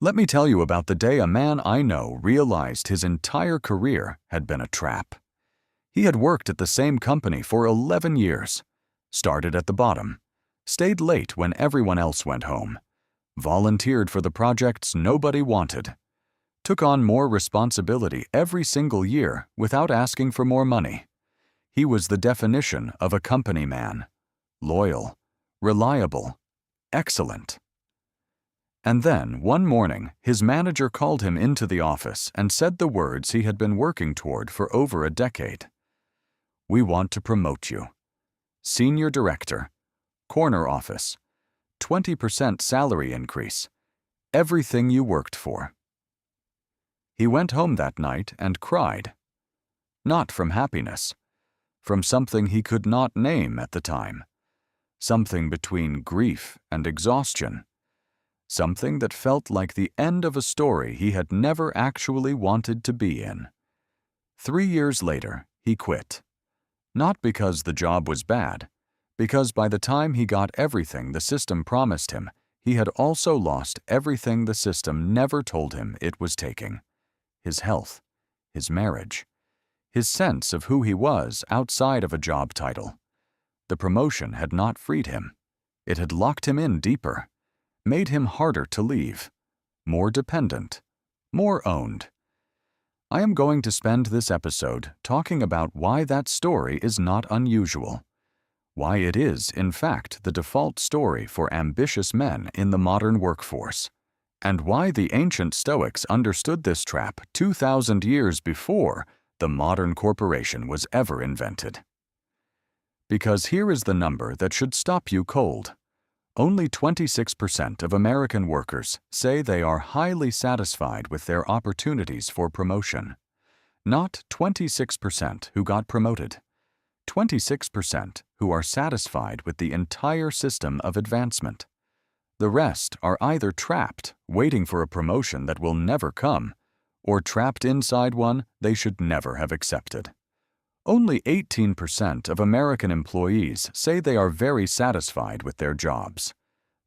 Let me tell you about the day a man I know realized his entire career had been a trap. He had worked at the same company for 11 years, started at the bottom, stayed late when everyone else went home, volunteered for the projects nobody wanted, took on more responsibility every single year without asking for more money. He was the definition of a company man: loyal, reliable, excellent. And then, one morning, his manager called him into the office and said the words he had been working toward for over a decade. "We want to promote you. Senior Director, corner office, 20% salary increase, everything you worked for." He went home that night and cried. Not from happiness, from something he could not name at the time, something between grief and exhaustion, something that felt like the end of a story he had never actually wanted to be in. 3 years later, he quit. Not because the job was bad, because by the time he got everything the system promised him, he had also lost everything the system never told him it was taking: his health, his marriage, his sense of who he was outside of a job title. The promotion had not freed him. It had locked him in deeper, made him harder to leave, more dependent, more owned. I am going to spend this episode talking about why that story is not unusual, why it is, in fact, the default story for ambitious men in the modern workforce, and why the ancient Stoics understood this trap 2,000 years before the modern corporation was ever invented. Because here is the number that should stop you cold. Only 26% of American workers say they are highly satisfied with their opportunities for promotion. Not 26% who got promoted. 26% who are satisfied with the entire system of advancement. The rest are either trapped, waiting for a promotion that will never come, or trapped inside one they should never have accepted. Only 18% of American employees say they are very satisfied with their jobs,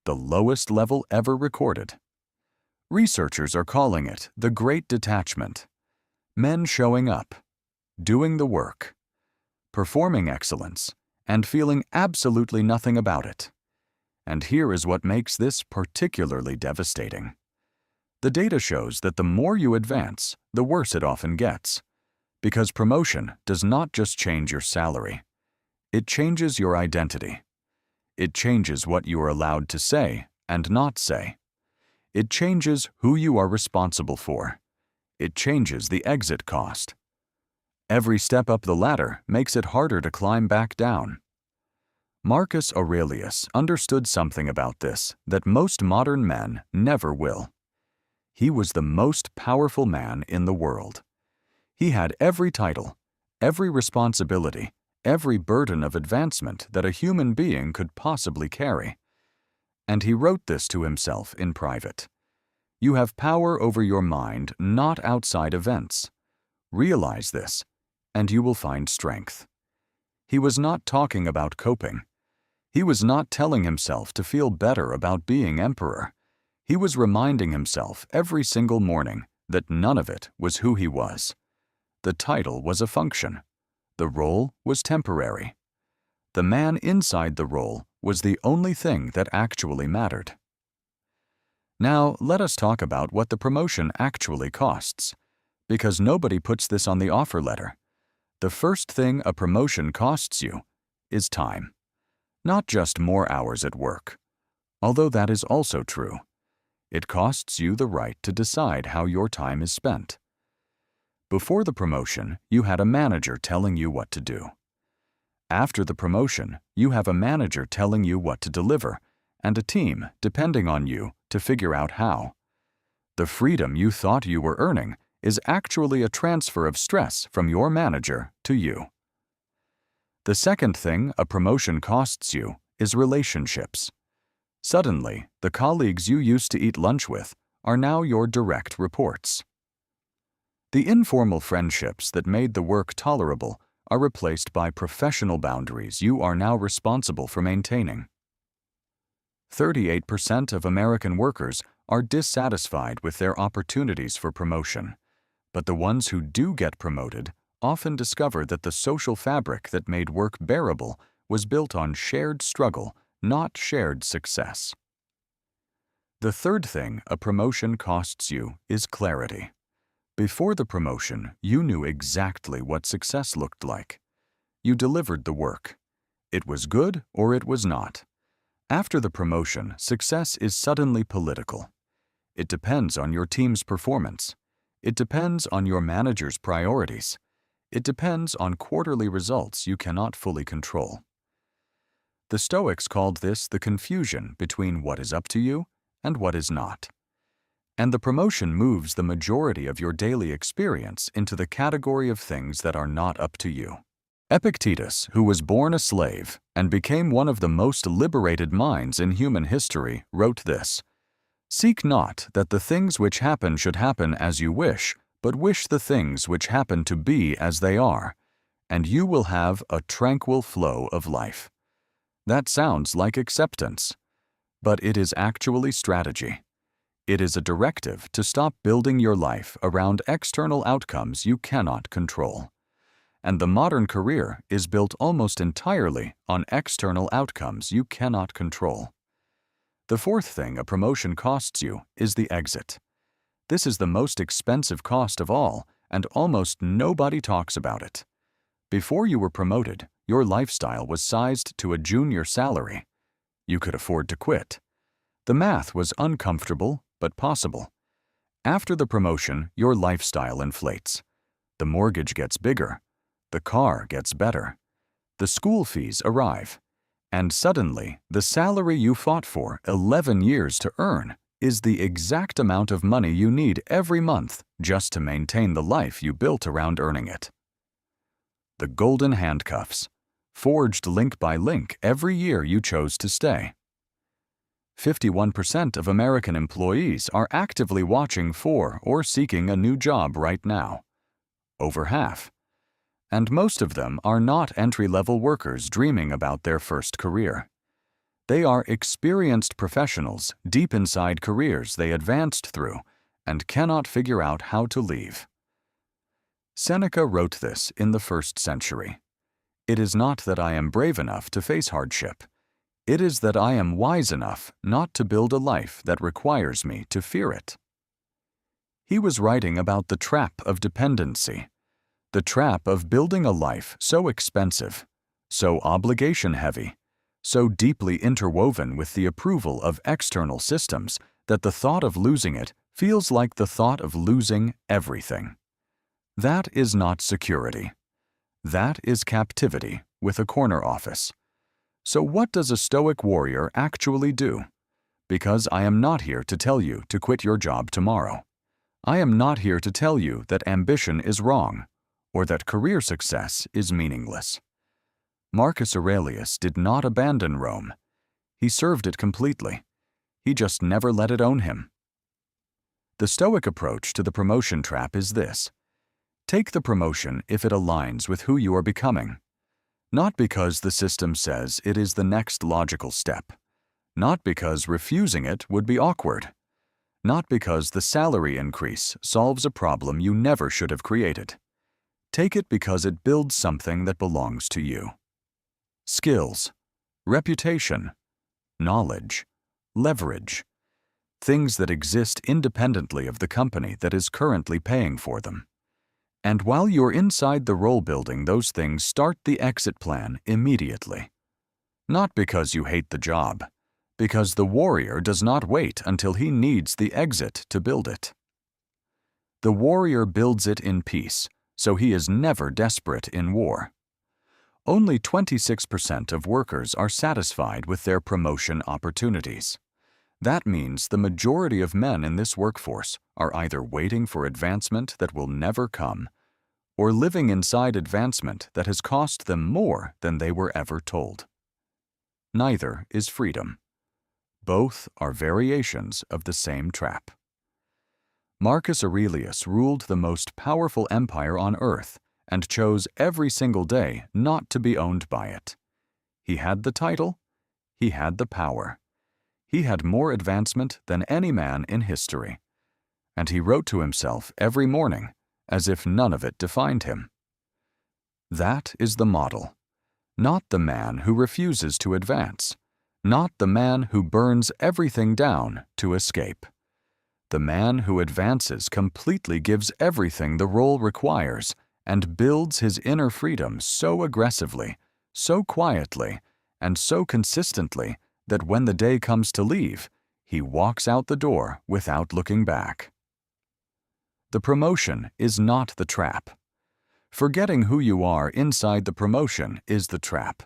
the lowest level ever recorded. Researchers are calling it the Great Detachment. Men showing up, doing the work, performing excellence, and feeling absolutely nothing about it. And here is what makes this particularly devastating. The data shows that the more you advance, the worse it often gets. Because promotion does not just change your salary. It changes your identity. It changes what you are allowed to say and not say. It changes who you are responsible for. It changes the exit cost. Every step up the ladder makes it harder to climb back down. Marcus Aurelius understood something about this that most modern men never will. He was the most powerful man in the world. He had every title, every responsibility, every burden of advancement that a human being could possibly carry. And he wrote this to himself in private. You have power over your mind, not outside events. Realize this, and you will find strength. He was not talking about coping. He was not telling himself to feel better about being emperor. He was reminding himself every single morning that none of it was who he was. The title was a function. The role was temporary. The man inside the role was the only thing that actually mattered. Now, let us talk about what the promotion actually costs, because nobody puts this on the offer letter. The first thing a promotion costs you is time. Not just more hours at work, although that is also true. It costs you the right to decide how your time is spent. Before the promotion, you had a manager telling you what to do. After the promotion, you have a manager telling you what to deliver, and a team depending on you to figure out how. The freedom you thought you were earning is actually a transfer of stress from your manager to you. The second thing a promotion costs you is relationships. Suddenly, the colleagues you used to eat lunch with are now your direct reports. The informal friendships that made the work tolerable are replaced by professional boundaries you are now responsible for maintaining. 38% of American workers are dissatisfied with their opportunities for promotion, but the ones who do get promoted often discover that the social fabric that made work bearable was built on shared struggle, not shared success. The third thing a promotion costs you is clarity. Before the promotion, you knew exactly what success looked like. You delivered the work. It was good or it was not. After the promotion, success is suddenly political. It depends on your team's performance. It depends on your manager's priorities. It depends on quarterly results you cannot fully control. The Stoics called this the confusion between what is up to you and what is not. And the promotion moves the majority of your daily experience into the category of things that are not up to you. Epictetus, who was born a slave and became one of the most liberated minds in human history, wrote this: "Seek not that the things which happen should happen as you wish, but wish the things which happen to be as they are, and you will have a tranquil flow of life." That sounds like acceptance, but it is actually strategy. It is a directive to stop building your life around external outcomes you cannot control. And the modern career is built almost entirely on external outcomes you cannot control. The fourth thing a promotion costs you is the exit. This is the most expensive cost of all, and almost nobody talks about it. Before you were promoted, your lifestyle was sized to a junior salary. You could afford to quit. The math was uncomfortable, but possible. After the promotion, your lifestyle inflates. The mortgage gets bigger. The car gets better. The school fees arrive. And suddenly, the salary you fought for 11 years to earn is the exact amount of money you need every month just to maintain the life you built around earning it. The golden handcuffs, forged link by link every year you chose to stay. 51% of American employees are actively watching for or seeking a new job right now. Over half. And most of them are not entry-level workers dreaming about their first career. They are experienced professionals deep inside careers they advanced through and cannot figure out how to leave. Seneca wrote this in the 1st century. "It is not that I am brave enough to face hardship. It is that I am wise enough not to build a life that requires me to fear it." He was writing about the trap of dependency. The trap of building a life so expensive, so obligation-heavy, so deeply interwoven with the approval of external systems that the thought of losing it feels like the thought of losing everything. That is not security. That is captivity with a corner office. So what does a Stoic warrior actually do? Because I am not here to tell you to quit your job tomorrow. I am not here to tell you that ambition is wrong, or that career success is meaningless. Marcus Aurelius did not abandon Rome. He served it completely. He just never let it own him. The Stoic approach to the promotion trap is this: take the promotion if it aligns with who you are becoming. Not because the system says it is the next logical step. Not because refusing it would be awkward. Not because the salary increase solves a problem you never should have created. Take it because it builds something that belongs to you. Skills, reputation, knowledge, leverage, things that exist independently of the company that is currently paying for them. And while you're inside the role building, those things start the exit plan immediately. Not because you hate the job, because the warrior does not wait until he needs the exit to build it. The warrior builds it in peace, so he is never desperate in war. Only 26% of workers are satisfied with their promotion opportunities. That means the majority of men in this workforce are either waiting for advancement that will never come, or living inside advancement that has cost them more than they were ever told. Neither is freedom. Both are variations of the same trap. Marcus Aurelius ruled the most powerful empire on earth and chose every single day not to be owned by it. He had the title, he had the power. He had more advancement than any man in history. And he wrote to himself every morning, as if none of it defined him. That is the model. Not the man who refuses to advance. Not the man who burns everything down to escape. The man who advances completely gives everything the role requires and builds his inner freedom so aggressively, so quietly, and so consistently that when the day comes to leave, he walks out the door without looking back. The promotion is not the trap. Forgetting who you are inside the promotion is the trap.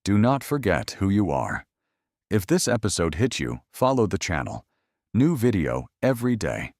Do not forget who you are. If this episode hit you, follow the channel. New video every day.